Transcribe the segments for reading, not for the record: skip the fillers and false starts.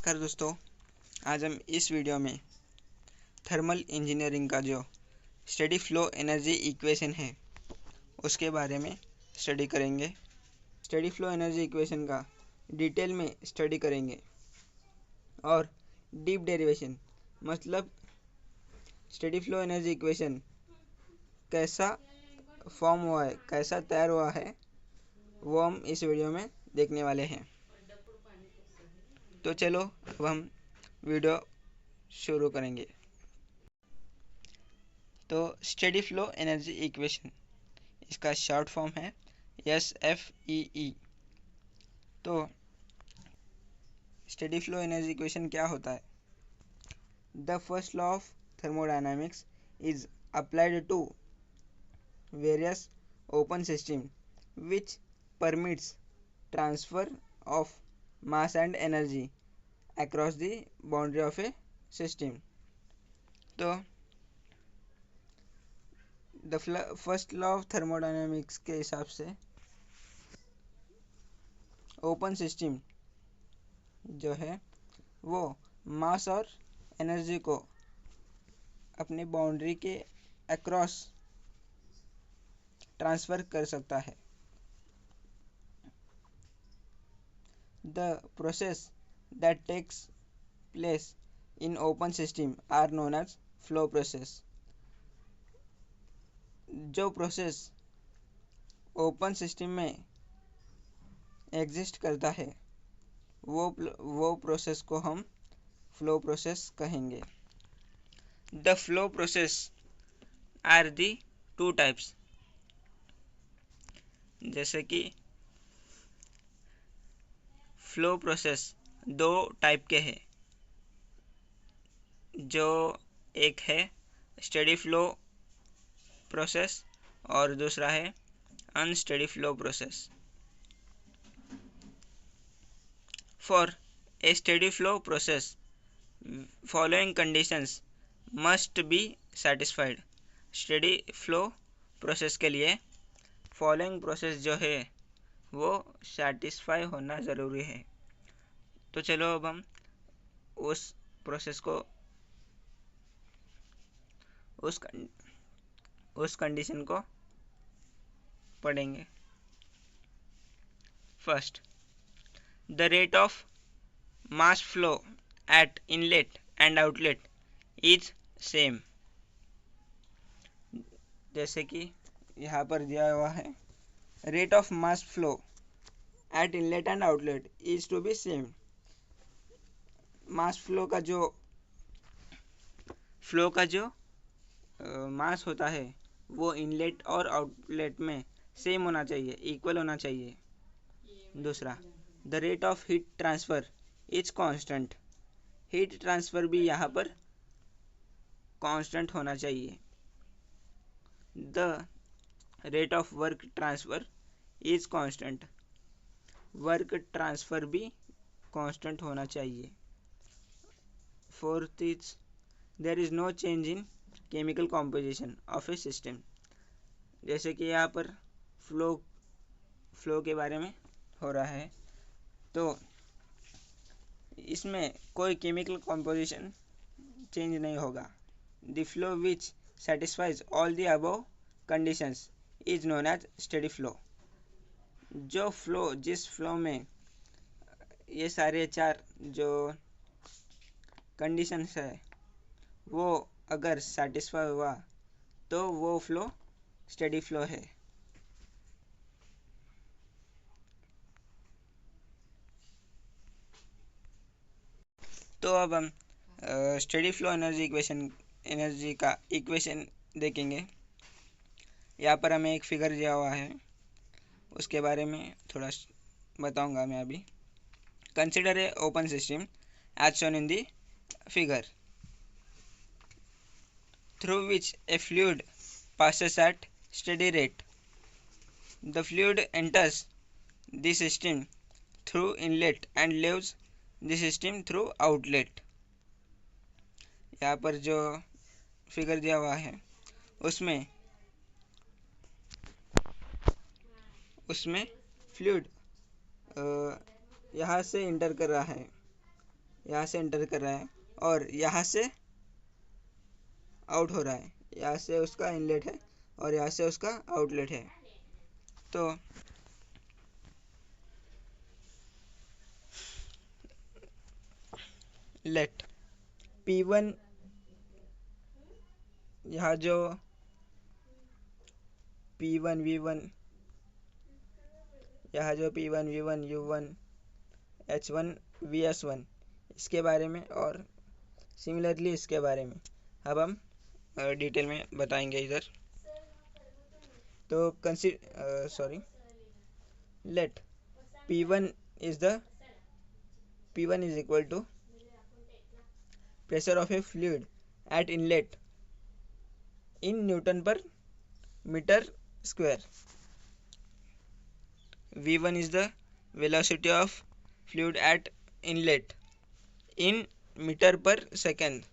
नमस्कार दोस्तों। आज हम इस वीडियो में थर्मल इंजीनियरिंग का जो स्टेडी फ्लो एनर्जी इक्वेशन है उसके बारे में स्टडी करेंगे। स्टेडी फ्लो एनर्जी इक्वेशन का डिटेल में स्टडी करेंगे और डीप डेरिवेशन मतलब स्टेडी फ्लो एनर्जी इक्वेशन कैसा फॉर्म हुआ है, कैसा तैयार हुआ है, वो हम इस वीडियो में देखने वाले हैं। तो चलो अब हम वीडियो शुरू करेंगे। तो स्टेडी फ्लो एनर्जी इक्वेशन इसका शॉर्ट फॉर्म है SFEE। तो स्टेडी फ्लो एनर्जी इक्वेशन क्या होता है? The first law of thermodynamics is applied to various open system which permits transfer of mass and energy across the boundary of a system. तो the first law of thermodynamics के हिसाब से open system जो है वो मास और energy को अपनी बाउंड्री के अक्रॉस ट्रांसफ़र कर सकता है। The process that takes place in open system are known as flow process. जो प्रोसेस ओपन सिस्टम में एग्जिस्ट करता है वो प्रोसेस को हम फ्लो प्रोसेस कहेंगे। The flow process are the two types, जैसे कि फ्लो प्रोसेस दो टाइप के हैं। जो एक है स्टेडी फ्लो प्रोसेस और दूसरा है unsteady flow process. For a steady flow process following conditions must be satisfied. Steady flow process के लिए फॉलोइंग प्रोसेस जो है वो सेटिस्फाई होना ज़रूरी है। तो चलो अब हम उस प्रोसेस को उस कंडीशन को पढ़ेंगे। First, the rate of mass flow at inlet and outlet is same. जैसे कि यहाँ पर दिया हुआ है, rate of mass flow at inlet and outlet is to be same. Mass flow का जो मास होता है वो इनलेट और आउटलेट में सेम होना चाहिए, इक्वल होना चाहिए। दूसरा, the rate of heat transfer is constant. Heat transfer भी यहाँ पर कांस्टेंट होना चाहिए। The rate of work transfer is constant. Work transfer भी कांस्टेंट होना चाहिए। Fourth is there is no change in chemical composition of a system. जैसे कि यहाँ पर फ्लो के बारे में हो रहा है, तो इसमें कोई केमिकल कॉम्पोजिशन चेंज नहीं होगा। The flow which satisfies all the above conditions is known as steady flow. जिस फ्लो में ये सारे चार जो कंडीशंस है वो अगर सेटिस्फाई हुआ तो वो फ्लो स्टेडी फ्लो है। तो अब हम स्टेडी फ्लो एनर्जी का इक्वेशन देखेंगे। यहाँ पर हमें एक फिगर दिया हुआ है, उसके बारे में थोड़ा बताऊंगा मैं अभी। Consider a open system as shown in the figure through which a fluid passes at steady rate. The fluid enters the system through inlet and leaves the system through outlet. यहाँ पर जो फिगर दिया हुआ है उसमें fluid यहाँ से inter कर रहा है, यहाँ से एंटर कर रहा है और यहाँ से आउट हो रहा है। यहाँ से उसका इनलेट है और यहाँ से उसका आउटलेट है। तो लेट P1, यहाँ जो P1 V1, यहाँ जो P1 V1 U1 H1 VS1, इसके बारे में और सिमिलरली इसके बारे में अब हम डिटेल में बताएंगे इधर। तो late P1 is equal to pressure of a fluid at inlet in Newton per meter square. V1 is the velocity of fluid at inlet in meter per second.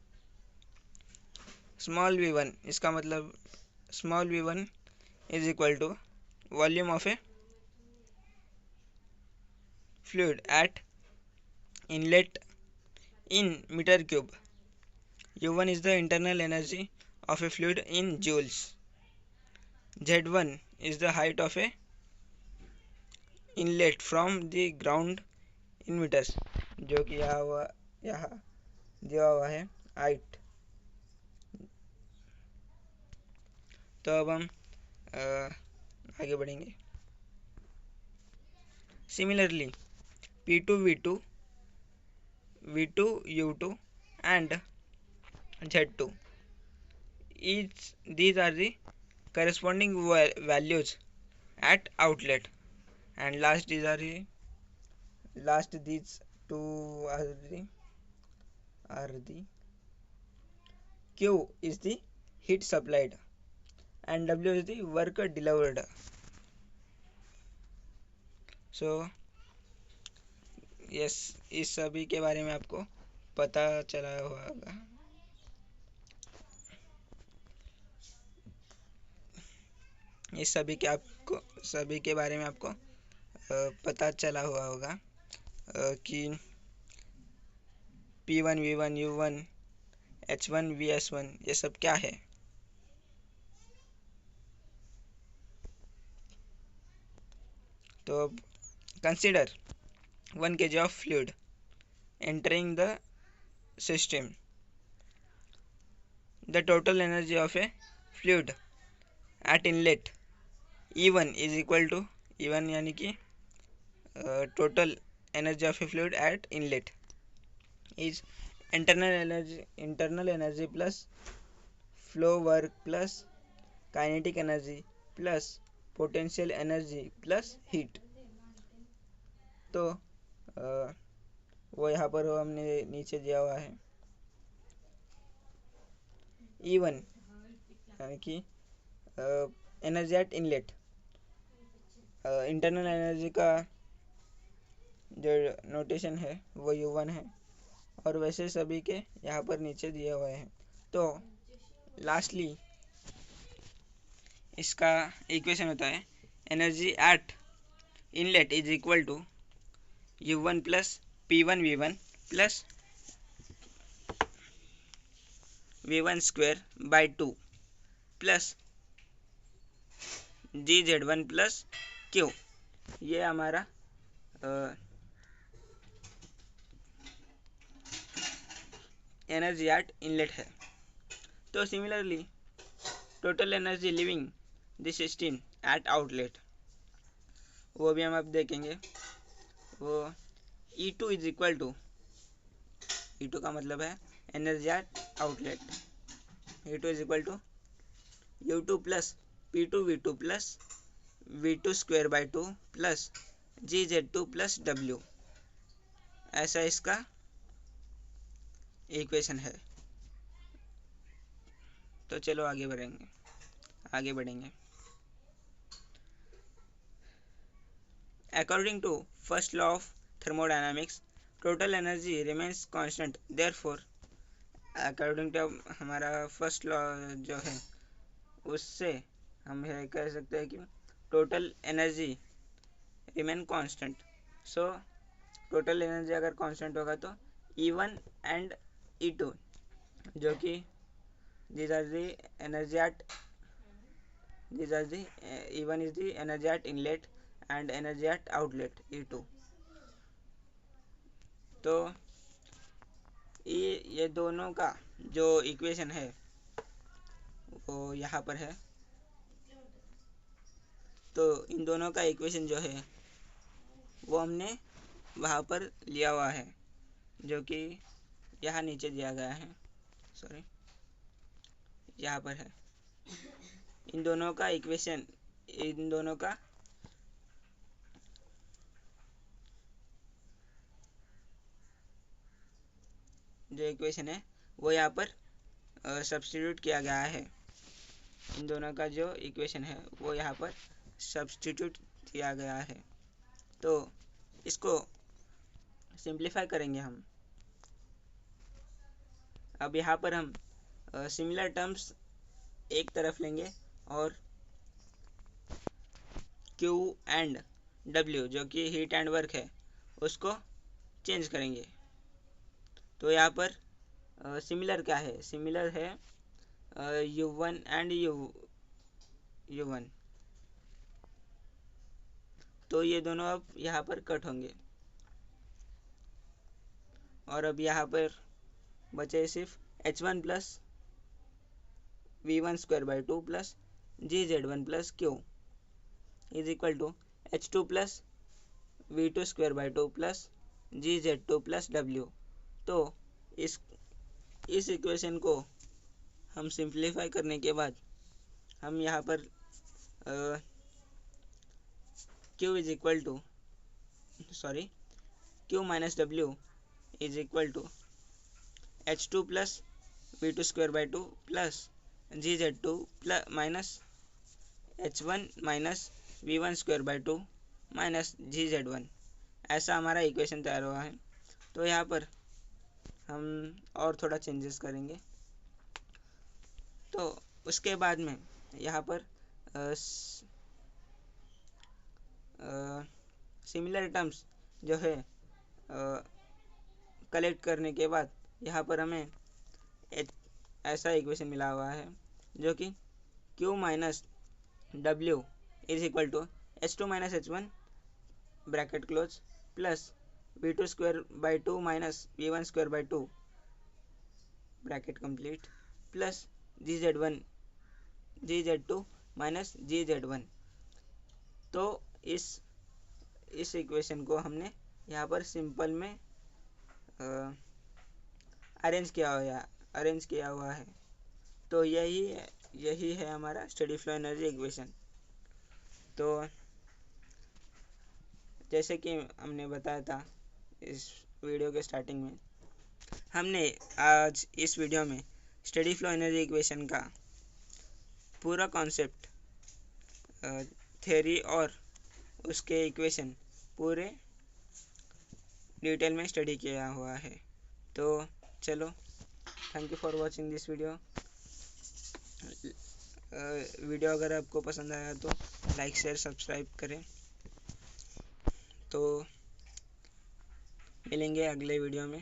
Small v1, इसका मतलब small v1 is equal to volume of a fluid at inlet in meter cube. U1 is the internal energy of a fluid in joules. Z1 is the height of a inlet from the ground in meters, जो कि यहाँ दिया हुआ है height। तो अब हम आगे बढ़ेंगे। Similarly, P2 V2 V2 U2 and Z2, these are the corresponding values at outlet, and these two are the Q is the heat supplied and W is the work delivered. So yes, इस सभी के बारे में आपको पता चला होगा। इस सभी के बारे में आपको पता चला हुआ होगा कि P1 V1 U1 H1 VS1 ये सब क्या है। तो consider 1 kg of fluid entering the system. The total energy of a fluid at inlet E1 is equal to E1 यानी कि total energy of a fluid at inlet is internal energy plus flow work plus kinetic energy plus potential energy plus heat। तो वो यहाँ पर हमने नीचे दिया हुआ है E1 यानी कि energy at inlet. Internal energy का जो नोटेशन है वो U1 है और वैसे सभी के यहाँ पर नीचे दिए हुए हैं। तो लास्टली इसका इक्वेशन होता है energy at inlet is equal to U1 plus P1 V1 plus V1 square by 2 plus GZ1 plus Q। ये हमारा एनर्जी एट इनलेट है। तो similarly total energy leaving the system at outlet वो भी हम अब देखेंगे। वो E2 is equal to E2 का मतलब है energy at outlet. E2 is equal to U2 plus P2 V2 plus V2 square by 2 plus GZ2 plus W। ऐसा इसका इक्वेशन है। तो चलो आगे बढ़ेंगे। According to first law of thermodynamics, total energy remains constant. Therefore, according to हमारा first law जो है उससे हम यह कह सकते हैं कि total energy remain constant. So total energy अगर कांस्टेंट होगा तो E1 and E2, जो कि these are the energy at E1 is the energy at inlet and energy at outlet E2. तो ये दोनों का जो इक्वेशन है वो यहाँ पर है। तो इन दोनों का इक्वेशन जो है वो हमने वहाँ पर लिया हुआ है, जो कि यहाँ नीचे दिया गया है, सॉरी यहाँ पर है। इन दोनों का इक्वेशन, इन दोनों का जो इक्वेशन है वो यहाँ पर सब्स्टिट्यूट किया गया है। इन दोनों का जो इक्वेशन है वो यहाँ पर सब्स्टिट्यूट किया गया है। तो इसको सिंप्लीफाई करेंगे हम। अब यहाँ पर हम सिमिलर टर्म्स एक तरफ लेंगे और Q एंड W जो कि हीट एंड वर्क है उसको चेंज करेंगे। तो यहाँ पर सिमिलर क्या है? सिमिलर है U1 एंड U1। तो ये दोनों अब यहाँ पर कट होंगे और अब यहाँ पर बचे सिर्फ H1 plus V1 square by 2 plus GZ1 plus Q is equal to H2 plus V2 square by 2 plus GZ2 plus W। तो इस इक्वेशन को हम सिंप्लीफाई करने के बाद हम यहाँ पर Q is equal to Q minus W is equal to H2 plus V2 square by 2 plus GZ2 plus minus H1 minus V1 square by 2 minus GZ1। ऐसा हमारा इक्वेशन तैयार हुआ है। तो यहाँ पर हम और थोड़ा चेंजेस करेंगे। तो उसके बाद में यहाँ पर सिमिलर टर्म्स जो है कलेक्ट करने के बाद यहाँ पर हमें ऐसा इक्वेशन मिला हुआ है, जो कि Q minus W is equal to H2 minus H1 bracket close plus V2 square by 2 minus V1 square by 2 bracket complete plus GZ2 minus GZ1। तो इस इक्वेशन को हमने यहाँ पर सिंपल में अरेंज किया हुआ है। तो यही है हमारा स्टेडी फ्लो एनर्जी इक्वेशन। तो जैसे कि हमने बताया था इस वीडियो के स्टार्टिंग में, हमने आज इस वीडियो में स्टेडी फ्लो एनर्जी इक्वेशन का पूरा कॉन्सेप्ट, थ्योरी और उसके इक्वेशन पूरे डिटेल में स्टडी किया हुआ है। तो चलो, thank you for watching this video. Video अगर आपको पसंद आया तो लाइक शेयर सब्सक्राइब करें। तो मिलेंगे अगले वीडियो में,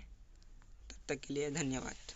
तब तक के लिए धन्यवाद।